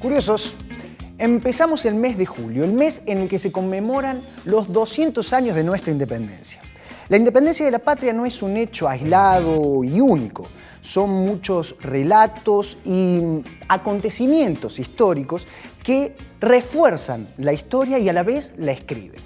Curiosos, empezamos el mes de julio, el mes en el que se conmemoran los 200 años de nuestra independencia. La independencia de la patria no es un hecho aislado y único. Son muchos relatos y acontecimientos históricos que refuerzan la historia y a la vez la escriben.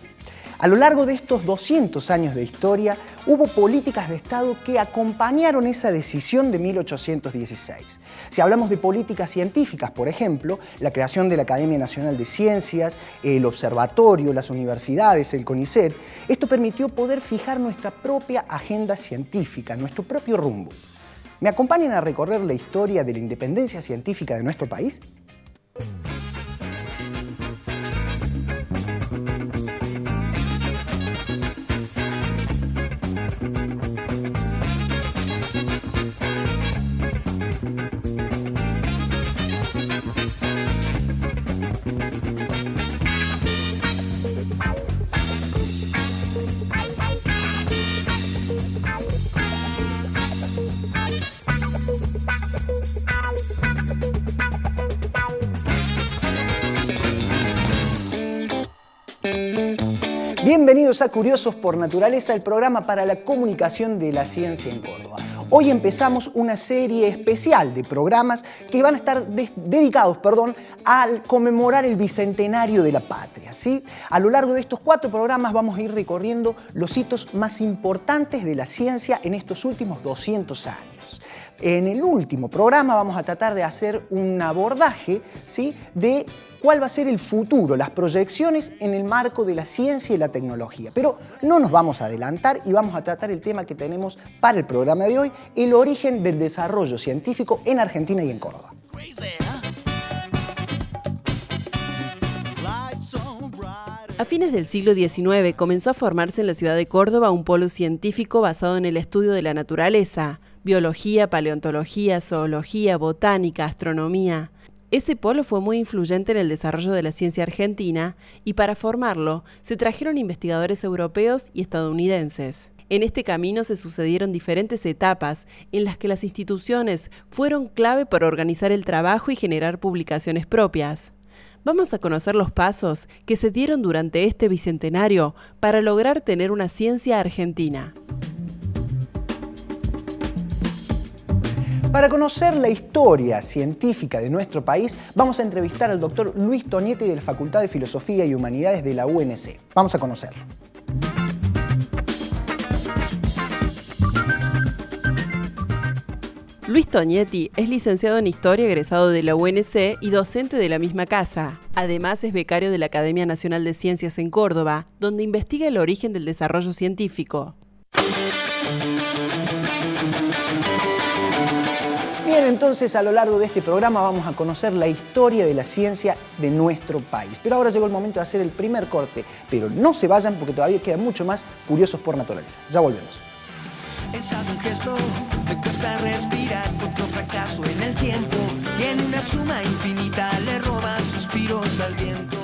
A lo largo de estos 200 años de historia, hubo políticas de Estado que acompañaron esa decisión de 1816. Si hablamos de políticas científicas, por ejemplo, la creación de la Academia Nacional de Ciencias, el Observatorio, las universidades, el CONICET, esto permitió poder fijar nuestra propia agenda científica, nuestro propio rumbo. ¿Me acompañan a recorrer la historia de la independencia científica de nuestro país? Bienvenidos a Curiosos por Naturaleza, el programa para la comunicación de la ciencia en Córdoba. Hoy empezamos una serie especial de programas que van a estar dedicados al conmemorar el bicentenario de la patria, ¿sí? A lo largo de estos 4 programas vamos a ir recorriendo los hitos más importantes de la ciencia en estos últimos 200 años. En el último programa vamos a tratar de hacer un abordaje, ¿sí?, de cuál va a ser el futuro, las proyecciones en el marco de la ciencia y la tecnología. Pero no nos vamos a adelantar y vamos a tratar el tema que tenemos para el programa de hoy, el origen del desarrollo científico en Argentina y en Córdoba. A fines del siglo XIX comenzó a formarse en la ciudad de Córdoba un polo científico basado en el estudio de la naturaleza, biología, paleontología, zoología, botánica, astronomía. Ese polo fue muy influyente en el desarrollo de la ciencia argentina y para formarlo se trajeron investigadores europeos y estadounidenses. En este camino se sucedieron diferentes etapas en las que las instituciones fueron clave para organizar el trabajo y generar publicaciones propias. Vamos a conocer los pasos que se dieron durante este bicentenario para lograr tener una ciencia argentina. Para conocer la historia científica de nuestro país, vamos a entrevistar al doctor Luis Tonietti de la Facultad de Filosofía y Humanidades de la UNC. Vamos a conocerlo. Luis Tonietti es licenciado en Historia, egresado de la UNC y docente de la misma casa. Además es becario de la Academia Nacional de Ciencias en Córdoba, donde investiga el origen del desarrollo científico. Bien, entonces a lo largo de este programa vamos a conocer la historia de la ciencia de nuestro país. Pero ahora llegó el momento de hacer el primer corte. Pero no se vayan porque todavía queda mucho más Curiosos por Naturaleza. Ya volvemos. Ensado un gesto, me cuesta respirar, otro fracaso en el tiempo y en una suma infinita le roban suspiros al viento.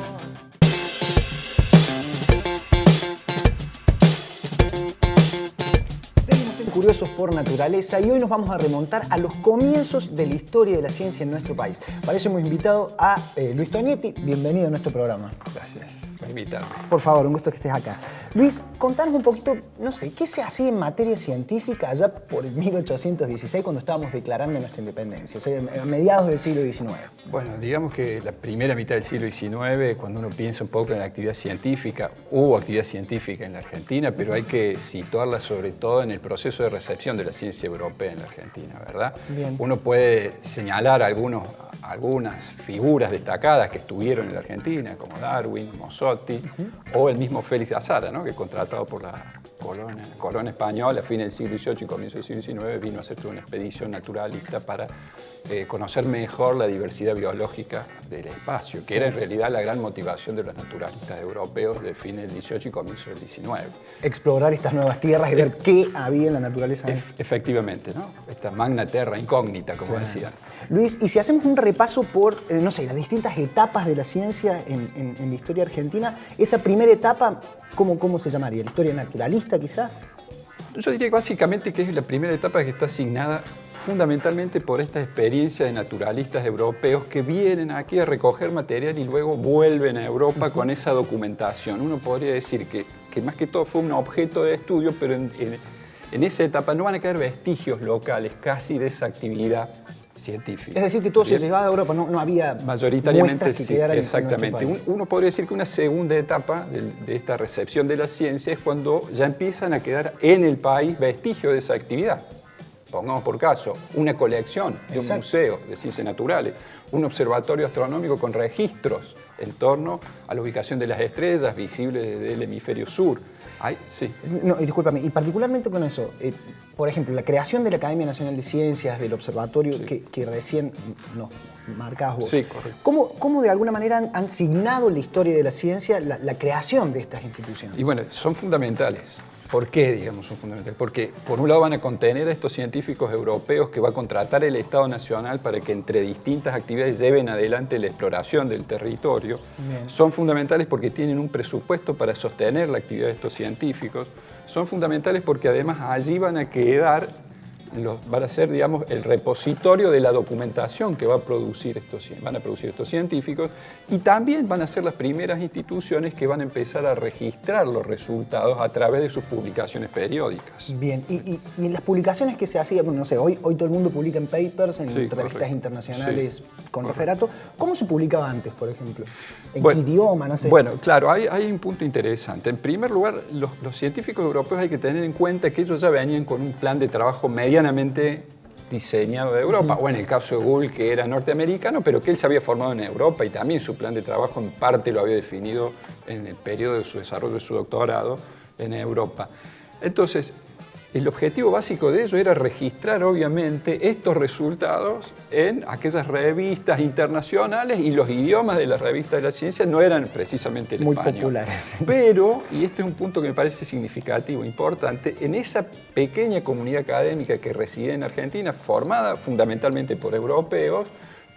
Seguimos en Curiosos por Naturaleza y hoy nos vamos a remontar a los comienzos de la historia de la ciencia en nuestro país. Para eso hemos invitado a Luis Tonietti. Bienvenido a nuestro programa. Gracias por invitarme. Por favor, un gusto que estés acá. Luis, contanos un poquito, no sé, ¿qué se hacía en materia científica allá por 1816 cuando estábamos declarando nuestra independencia, o sea, a mediados del siglo XIX? Bueno, digamos que la primera mitad del siglo XIX, cuando uno piensa un poco en la actividad científica, hubo actividad científica en la Argentina, pero hay que situarla sobre todo en el proceso de recepción de la ciencia europea en la Argentina, ¿verdad? Bien. Uno puede señalar algunas figuras destacadas que estuvieron en la Argentina, como Darwin, Mossotti, o el mismo Félix de Azara, ¿no?, que contratado por la corona española a fines del siglo XVIII y comienzo del siglo XIX vino a hacer toda una expedición naturalista para conocer mejor la diversidad biológica del espacio, que era en realidad la gran motivación de los naturalistas europeos de fines del XVIII y comienzo del XIX. Explorar estas nuevas tierras y ver qué había en la naturaleza. Efectivamente, ¿no? Esta magna terra incógnita, como decían. Luis, y si hacemos un repaso por, no sé, las distintas etapas de la ciencia en la historia argentina, esa primera etapa, ¿cómo se llamaría? ¿La historia naturalista, quizás? Yo diría básicamente que es la primera etapa que está asignada fundamentalmente por esta experiencia de naturalistas europeos que vienen aquí a recoger material y luego vuelven a Europa con esa documentación. Uno podría decir que más que todo fue un objeto de estudio, pero en esa etapa no van a quedar vestigios locales casi de esa actividad científica. Es decir, que todo ¿Bien? se llevaba a Europa, no había mayoritariamente muestras que sí, quedaran exactamente. En nuestro país. Uno podría decir que una segunda etapa de esta recepción de la ciencia es cuando ya empiezan a quedar en el país vestigios de esa actividad. Pongamos por caso, una colección de un museo de ciencias naturales, un observatorio astronómico con registros en torno a la ubicación de las estrellas visibles desde el hemisferio sur. Sí. No, y discúlpame, y particularmente con eso, por ejemplo, la creación de la Academia Nacional de Ciencias, del observatorio que recién nos marcabas vos. Sí, correcto. ¿Cómo de alguna manera han signado la historia de la ciencia la creación de estas instituciones? Y bueno, son fundamentales. ¿Por qué, digamos, son fundamentales? Porque, por un lado, van a contener a estos científicos europeos que va a contratar el Estado Nacional para que entre distintas actividades lleven adelante la exploración del territorio. Bien. Son fundamentales porque tienen un presupuesto para sostener la actividad de estos científicos. Son fundamentales porque, además, allí van a quedar, van a ser, digamos, el repositorio de la documentación que van a producir estos científicos, y también van a ser las primeras instituciones que van a empezar a registrar los resultados a través de sus publicaciones periódicas. Bien, y en las publicaciones que se hacían, bueno, no sé, hoy todo el mundo publica en papers, en revistas internacionales con referato. ¿Cómo se publicaba antes, por ejemplo? ¿En qué idioma? No sé. Bueno, claro, hay un punto interesante. En primer lugar, los científicos europeos hay que tener en cuenta que ellos ya venían con un plan de trabajo medianamente diseñado de Europa, o en el caso de Gould, que era norteamericano, pero que él se había formado en Europa y también su plan de trabajo en parte lo había definido en el periodo de su desarrollo de su doctorado en Europa. Entonces, el objetivo básico de ello era registrar, obviamente, estos resultados en aquellas revistas internacionales, y los idiomas de las revistas de la ciencia no eran precisamente el español. Muy populares. Pero, y este es un punto que me parece significativo, importante, en esa pequeña comunidad académica que reside en Argentina, formada fundamentalmente por europeos,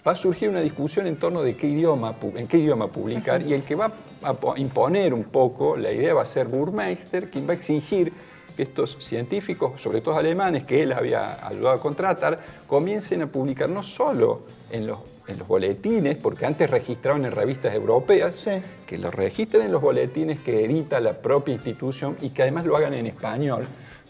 va a surgir una discusión en torno de en qué idioma publicar, y el que va a imponer un poco la idea va a ser Burmeister, quien va a exigir que estos científicos, sobre todo alemanes, que él había ayudado a contratar, comiencen a publicar no solo en los boletines, porque antes registraban en revistas europeas, que los registren en los boletines que edita la propia institución y que además lo hagan en español,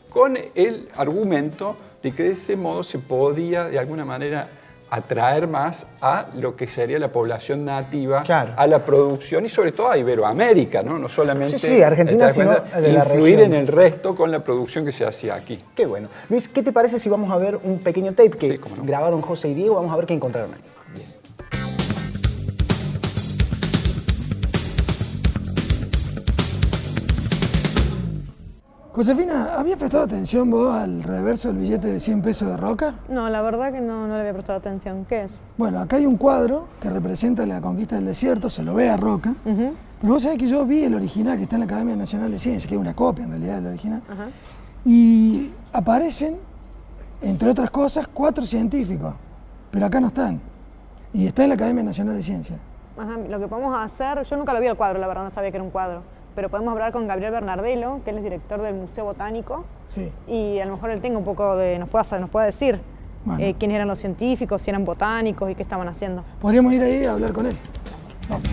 con el argumento de que de ese modo se podía, de alguna manera, atraer más a lo que sería la población nativa, a la producción, y sobre todo a Iberoamérica, no solamente Argentina, sino de la influir región. en el resto con la producción que se hacía aquí. Qué bueno. Luis, ¿qué te parece si vamos a ver un pequeño tape que grabaron José y Diego? Vamos a ver qué encontraron ahí. Bien. Josefina, ¿habías prestado atención vos al reverso del billete de 100 pesos de Roca? No, la verdad que no le había prestado atención. ¿Qué es? Bueno, acá hay un cuadro que representa la conquista del desierto, se lo ve a Roca, pero vos sabés que yo vi el original que está en la Academia Nacional de Ciencias, que es una copia en realidad del original, y aparecen, entre otras cosas, 4 científicos, pero acá no están, y está en la Academia Nacional de Ciencias. Lo que podemos hacer, yo nunca lo vi el cuadro, la verdad, no sabía que era un cuadro. Pero podemos hablar con Gabriel Bernardello, que él es director del Museo Botánico, y a lo mejor él tenga un poco de, nos pueda decir quiénes eran los científicos, si eran botánicos y qué estaban haciendo. Podríamos ir ahí a hablar con él. Vamos.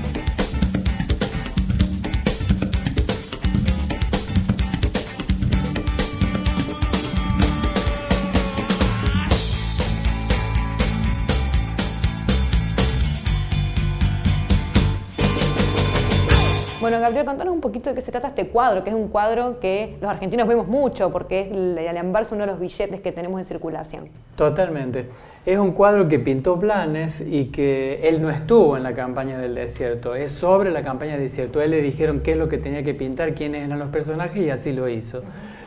Bueno, Gabriel, contanos un poquito de qué se trata este cuadro, que es un cuadro que los argentinos vemos mucho, porque es el anverso uno de los billetes que tenemos en circulación. Totalmente. Es un cuadro que pintó Blanes y que él no estuvo en la campaña del desierto. Es sobre la campaña del desierto. A él le dijeron qué es lo que tenía que pintar, quiénes eran los personajes, y así lo hizo.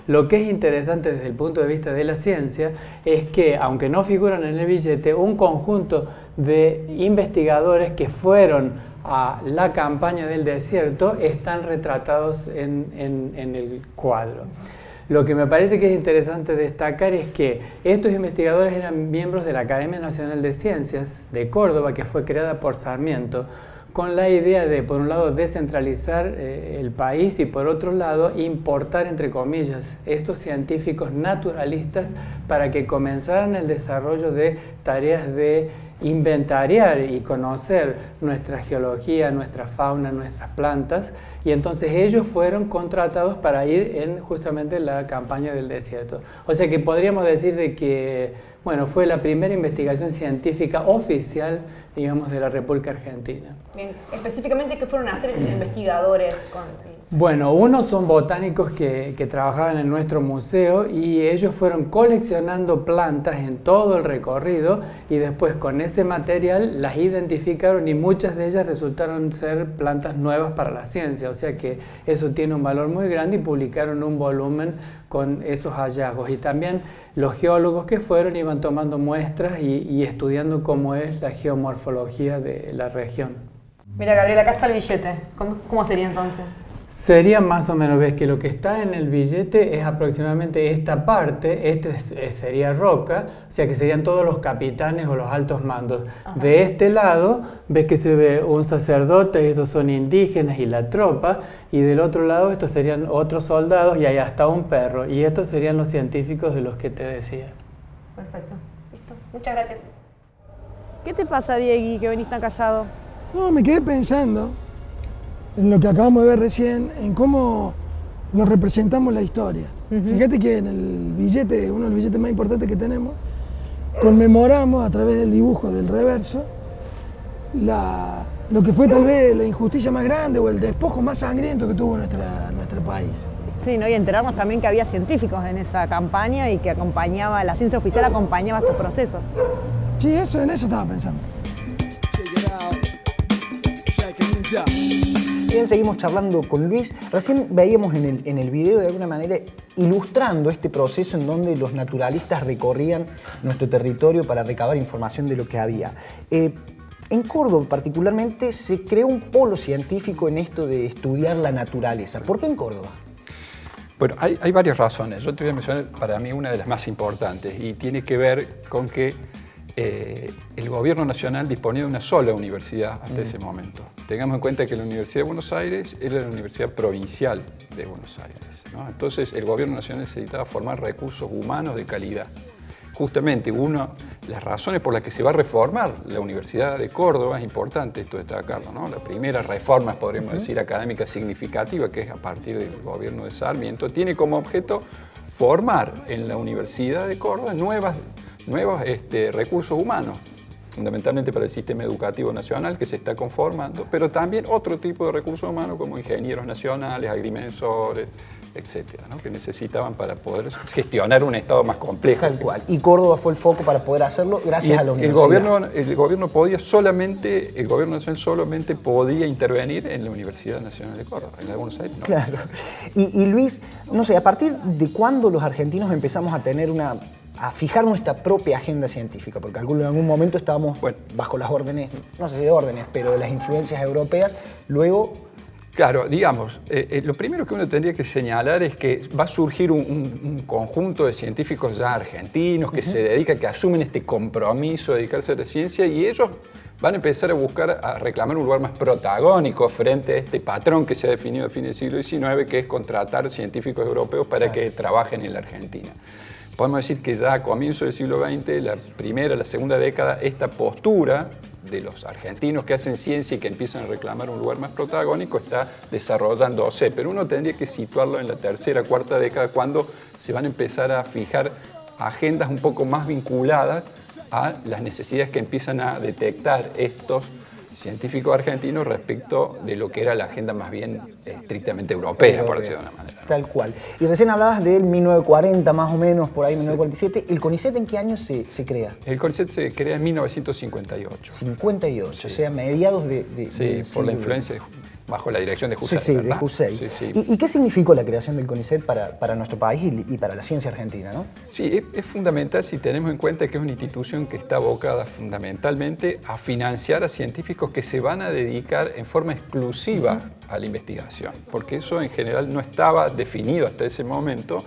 Lo que es interesante desde el punto de vista de la ciencia es que, aunque no figuran en el billete, un conjunto de investigadores que fueron a la campaña del desierto están retratados en el cuadro. Lo que me parece que es interesante destacar es que estos investigadores eran miembros de la Academia Nacional de Ciencias de Córdoba, que fue creada por Sarmiento, con la idea de, por un lado, descentralizar el país y, por otro lado, importar, entre comillas, estos científicos naturalistas para que comenzaran el desarrollo de tareas de inventariar y conocer nuestra geología, nuestra fauna, nuestras plantas, y entonces ellos fueron contratados para ir en justamente la campaña del desierto. O sea que podríamos decir de que, bueno, fue la primera investigación científica oficial, digamos, de la República Argentina. Bien, específicamente, ¿qué fueron a hacer estos investigadores? Bueno, unos son botánicos que trabajaban en nuestro museo y ellos fueron coleccionando plantas en todo el recorrido y después con ese material las identificaron y muchas de ellas resultaron ser plantas nuevas para la ciencia, o sea que eso tiene un valor muy grande y publicaron un volumen con esos hallazgos. Y también los geólogos que fueron iban tomando muestras y estudiando cómo es la geomorfología de la región. Mira, Gabriel, acá está el billete. ¿Cómo sería entonces? Sería más o menos, ves que lo que está en el billete es aproximadamente esta parte, sería roca, o sea que serían todos los capitanes o los altos mandos. Ajá. De este lado ves que se ve un sacerdote, estos son indígenas y la tropa, y del otro lado estos serían otros soldados y hay hasta un perro, y estos serían los científicos de los que te decía. Perfecto, listo, muchas gracias. ¿Qué te pasa, Diegui, que venís tan callado? No, me quedé pensando en lo que acabamos de ver recién, en cómo lo representamos la historia. Fíjate que en el billete, uno de los billetes más importantes que tenemos, conmemoramos a través del dibujo del reverso lo que fue tal vez la injusticia más grande o el despojo más sangriento que tuvo nuestro país. Sí, ¿no? Y enterarnos también que había científicos en esa campaña y que la ciencia oficial acompañaba estos procesos. Sí, en eso estaba pensando. Bien, seguimos charlando con Luis. Recién veíamos en el video de alguna manera ilustrando este proceso en donde los naturalistas recorrían nuestro territorio para recabar información de lo que había. En Córdoba particularmente se creó un polo científico en esto de estudiar la naturaleza. ¿Por qué en Córdoba? Bueno, hay varias razones. Yo te voy a mencionar para mí una de las más importantes y tiene que ver con que el gobierno nacional disponía de una sola universidad hasta ese momento. Tengamos en cuenta que la Universidad de Buenos Aires era la universidad provincial de Buenos Aires, ¿no? Entonces el gobierno nacional necesitaba formar recursos humanos de calidad. Justamente una de las razones por las que se va a reformar la Universidad de Córdoba, es importante esto destacarlo, ¿no? La primera reforma, podríamos decir, académica significativa, que es a partir del gobierno de Sarmiento, tiene como objeto formar en la Universidad de Córdoba nuevos recursos humanos, fundamentalmente para el sistema educativo nacional que se está conformando, pero también otro tipo de recursos humanos como ingenieros nacionales, agrimensores, etcétera, ¿no? Que necesitaban para poder gestionar un Estado más complejo. Tal cual. Y Córdoba fue el foco para poder hacerlo gracias a la universidad. El gobierno nacional solamente podía intervenir en la Universidad Nacional de Córdoba, en la de Buenos Aires, ¿no? Claro. Y Luis, no sé, ¿a partir de cuándo los argentinos empezamos a tener a fijar nuestra propia agenda científica? Porque en algún momento estábamos bajo las órdenes, no sé si de órdenes, pero de las influencias europeas. Luego... Claro, digamos, lo primero que uno tendría que señalar es que va a surgir un conjunto de científicos ya argentinos que se dedican, que asumen este compromiso de dedicarse a la ciencia y ellos van a empezar a reclamar un lugar más protagónico frente a este patrón que se ha definido a fines del siglo XIX, que es contratar científicos europeos para que trabajen en la Argentina. Podemos decir que ya a comienzos del siglo XX, la segunda década, esta postura de los argentinos que hacen ciencia y que empiezan a reclamar un lugar más protagónico está desarrollándose, pero uno tendría que situarlo en la tercera, cuarta década, cuando se van a empezar a fijar agendas un poco más vinculadas a las necesidades que empiezan a detectar estos científicos argentinos respecto de lo que era la agenda más bien estrictamente europea, por decirlo de una manera. Tal cual. Y recién hablabas del 1940, más o menos, por ahí, 1947. ¿El CONICET en qué año se crea? El CONICET se crea en 1958. 58, sí. O sea, mediados sí, por la influencia bajo la dirección de Husserl. Sí, de Husserl. Sí, sí. ¿Y qué significó la creación del CONICET para nuestro país y para la ciencia argentina, ¿no? Sí, es fundamental si tenemos en cuenta que es una institución que está abocada fundamentalmente a financiar a científicos que se van a dedicar en forma exclusiva a la investigación, porque eso en general no estaba definido hasta ese momento,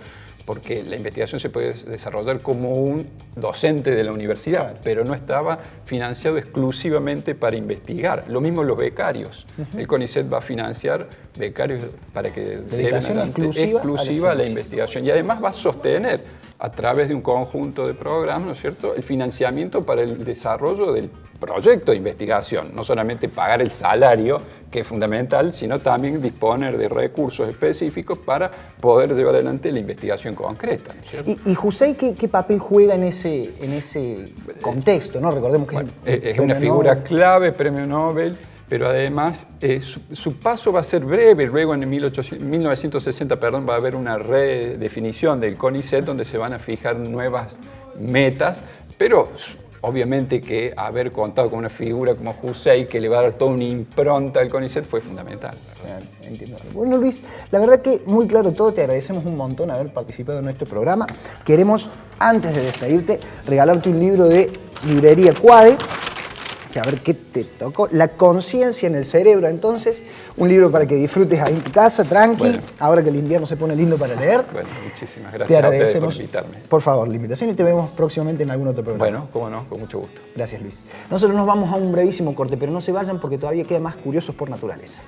porque la investigación se puede desarrollar como un docente de la universidad, pero no estaba financiado exclusivamente para investigar. Lo mismo los becarios. El CONICET va a financiar becarios para que lleven adelante exclusiva a la investigación, y además va a sostener a través de un conjunto de programas, ¿no es cierto?, el financiamiento para el desarrollo del proyecto de investigación. No solamente pagar el salario, que es fundamental, sino también disponer de recursos específicos para poder llevar adelante la investigación concreta, ¿no es cierto? ¿Y Hussein qué papel juega en ese contexto, ¿no? Recordemos que es una figura clave, premio Nobel, pero además su paso va a ser breve. Luego en 1960 va a haber una redefinición del CONICET donde se van a fijar nuevas metas, pero obviamente que haber contado con una figura como Hussein, que le va a dar toda una impronta al CONICET, fue fundamental. Entiendo. Bueno, Luis, la verdad que muy claro todo, te agradecemos un montón haber participado en nuestro programa. Queremos, antes de despedirte, regalarte un libro de Librería Cuade, que a ver qué te tocó, La conciencia en el cerebro. Entonces, un libro para que disfrutes ahí en tu casa, tranqui, ahora que el invierno se pone lindo para leer. Bueno, muchísimas gracias a ustedes por invitarme. Por favor, la invitación, y te vemos próximamente en algún otro programa. Bueno, cómo no, con mucho gusto. Gracias, Luis. Nosotros nos vamos a un brevísimo corte, pero no se vayan porque todavía queda más Curiosos por Naturaleza.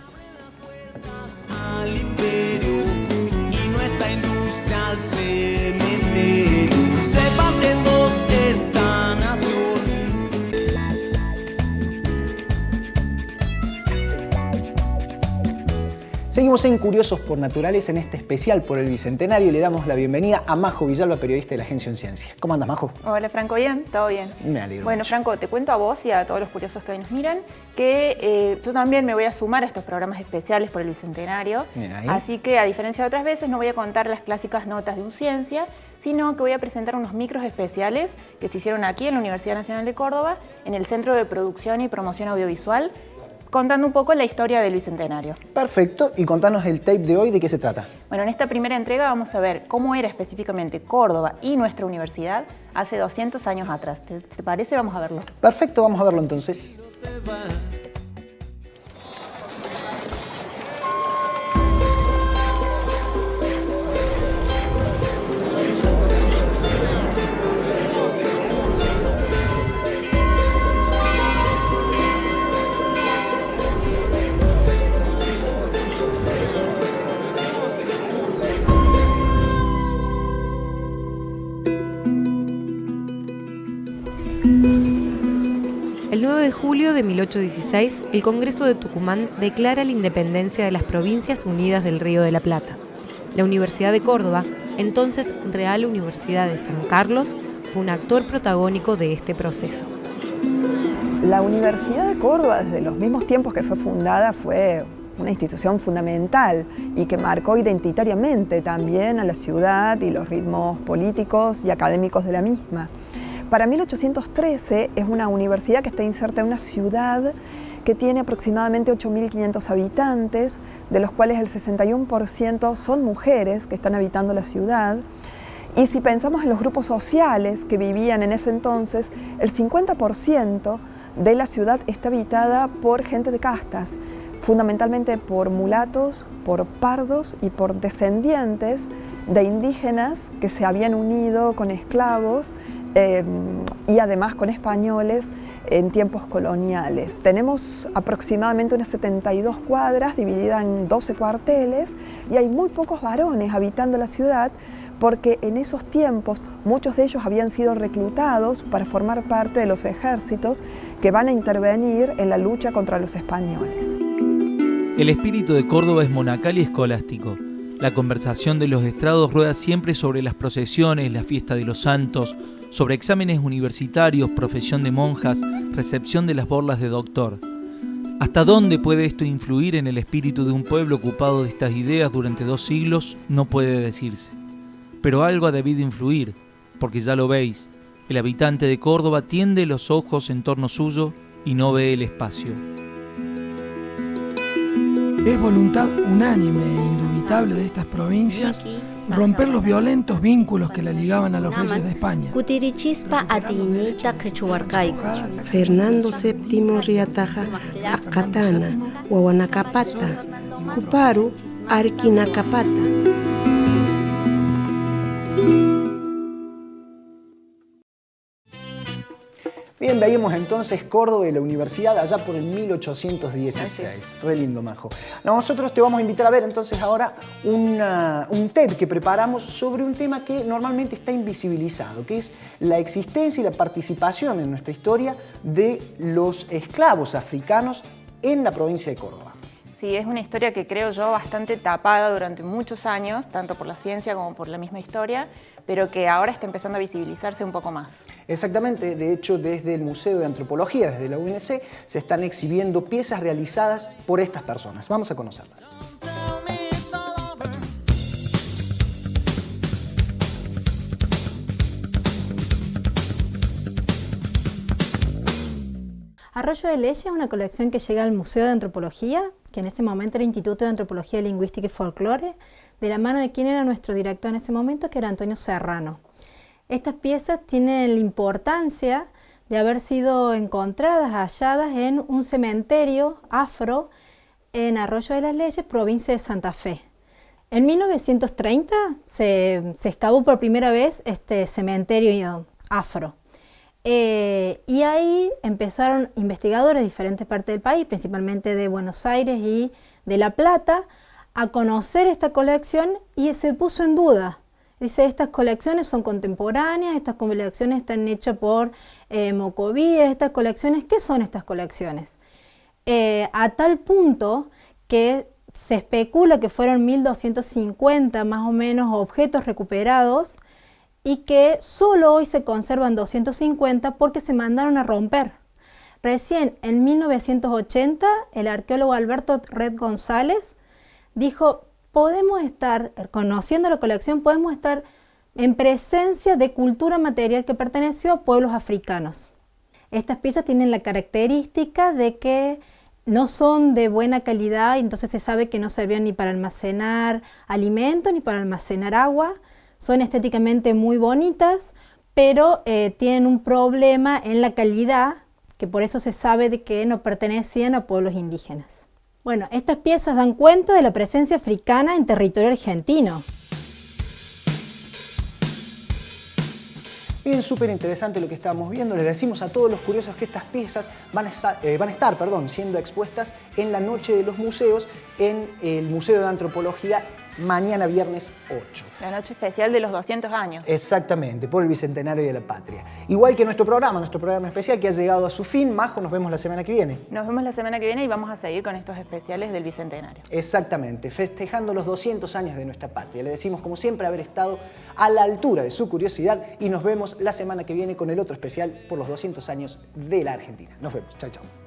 Al imperio y nuestra industria al cementerio. Sepan de dos esta nación. Seguimos en Curiosos por Naturaleza, en este especial por el Bicentenario, y le damos la bienvenida a Majo Villalba, periodista de la Agencia en Ciencia. ¿Cómo andas, Majo? Hola, Franco, ¿bien? ¿Todo bien? Me alegro. Bueno, Franco, te cuento a vos y a todos los curiosos que hoy nos miran que yo también me voy a sumar a estos programas especiales por el Bicentenario. Así que, a diferencia de otras veces, no voy a contar las clásicas notas de un ciencia, sino que voy a presentar unos micros especiales que se hicieron aquí en la Universidad Nacional de Córdoba, en el Centro de Producción y Promoción Audiovisual, contando un poco la historia del Bicentenario. Perfecto, y contanos el tape de hoy, ¿de qué se trata? Bueno, en esta primera entrega vamos a ver cómo era específicamente Córdoba y nuestra universidad hace 200 años atrás. ¿Te parece? Vamos a verlo. Perfecto, vamos a verlo entonces. El 9 de julio de 1816, el Congreso de Tucumán declara la independencia de las Provincias Unidas del Río de la Plata. La Universidad de Córdoba, entonces Real Universidad de San Carlos, fue un actor protagónico de este proceso. La Universidad de Córdoba, desde los mismos tiempos que fue fundada, fue una institución fundamental y que marcó identitariamente también a la ciudad y los ritmos políticos y académicos de la misma. Para 1813 es una universidad que está inserta en una ciudad que tiene aproximadamente 8.500 habitantes, de los cuales el 61% son mujeres que están habitando la ciudad. Y si pensamos en los grupos sociales que vivían en ese entonces, el 50% de la ciudad está habitada por gente de castas, fundamentalmente por mulatos, por pardos y por descendientes de indígenas que se habían unido con esclavos y además con españoles en tiempos coloniales. Tenemos aproximadamente unas 72 cuadras divididas en 12 cuarteles y hay muy pocos varones habitando la ciudad porque en esos tiempos muchos de ellos habían sido reclutados para formar parte de los ejércitos que van a intervenir en la lucha contra los españoles. El espíritu de Córdoba es monacal y escolástico. La conversación de los estrados rueda siempre sobre las procesiones, la fiesta de los santos, sobre exámenes universitarios, profesión de monjas, recepción de las borlas de doctor. ¿Hasta dónde puede esto influir en el espíritu de un pueblo ocupado de estas ideas durante 2 siglos? No puede decirse. Pero algo ha debido influir, porque ya lo veis, el habitante de Córdoba tiende los ojos en torno suyo y no ve el espacio. Es voluntad unánime e indubitable de estas provincias romper los violentos vínculos que la ligaban a los reyes de España. Fernando VII Riataja, Acatana, Huahuanacapata, Cuparu, Arquinacapata. Bien, veíamos entonces Córdoba y la universidad allá por el 1816. Re lindo, Majo. Nosotros te vamos a invitar a ver entonces ahora un TED que preparamos sobre un tema que normalmente está invisibilizado, que es la existencia y la participación en nuestra historia de los esclavos africanos en la provincia de Córdoba. Sí, es una historia que creo yo bastante tapada durante muchos años, tanto por la ciencia como por la misma historia, pero que ahora está empezando a visibilizarse un poco más. Exactamente, de hecho desde el Museo de Antropología, desde la UNC, se están exhibiendo piezas realizadas por estas personas. Vamos a conocerlas. Arroyo de Leyes es una colección que llega al Museo de Antropología, que en ese momento era Instituto de Antropología Lingüística y Folclore, de la mano de quien era nuestro director en ese momento, que era Antonio Serrano. Estas piezas tienen la importancia de haber sido encontradas, halladas en un cementerio afro en Arroyo de las Leyes, provincia de Santa Fe. En 1930 se excavó por primera vez este cementerio afro. Y ahí empezaron investigadores de diferentes partes del país, principalmente de Buenos Aires y de La Plata, a conocer esta colección y se puso en duda. Dice, estas colecciones son contemporáneas, estas colecciones están hechas por Mocovíes, estas colecciones, ¿qué son estas colecciones? A tal punto que se especula que fueron 1250 más o menos objetos recuperados y que solo hoy se conservan 250 porque se mandaron a romper. Recién en 1980 el arqueólogo Alberto Red González dijo, podemos estar, conociendo la colección, podemos estar en presencia de cultura material que perteneció a pueblos africanos. Estas piezas tienen la característica de que no son de buena calidad, entonces se sabe que no servían ni para almacenar alimentos ni para almacenar agua. Son estéticamente muy bonitas, pero tienen un problema en la calidad, que por eso se sabe de que no pertenecían a pueblos indígenas. Bueno, estas piezas dan cuenta de la presencia africana en territorio argentino. Bien, súper interesante lo que estamos viendo. Les decimos a todos los curiosos que estas piezas van a estar siendo expuestas en la Noche de los Museos en el Museo de Antropología mañana viernes 8. La noche especial de los 200 años. Exactamente, por el Bicentenario de la Patria. Igual que nuestro programa especial que ha llegado a su fin. Majo, nos vemos la semana que viene. Nos vemos la semana que viene y vamos a seguir con estos especiales del Bicentenario. Exactamente, festejando los 200 años de nuestra patria. Le decimos, como siempre, haber estado a la altura de su curiosidad y nos vemos la semana que viene con el otro especial por los 200 años de la Argentina. Nos vemos, chao, chao.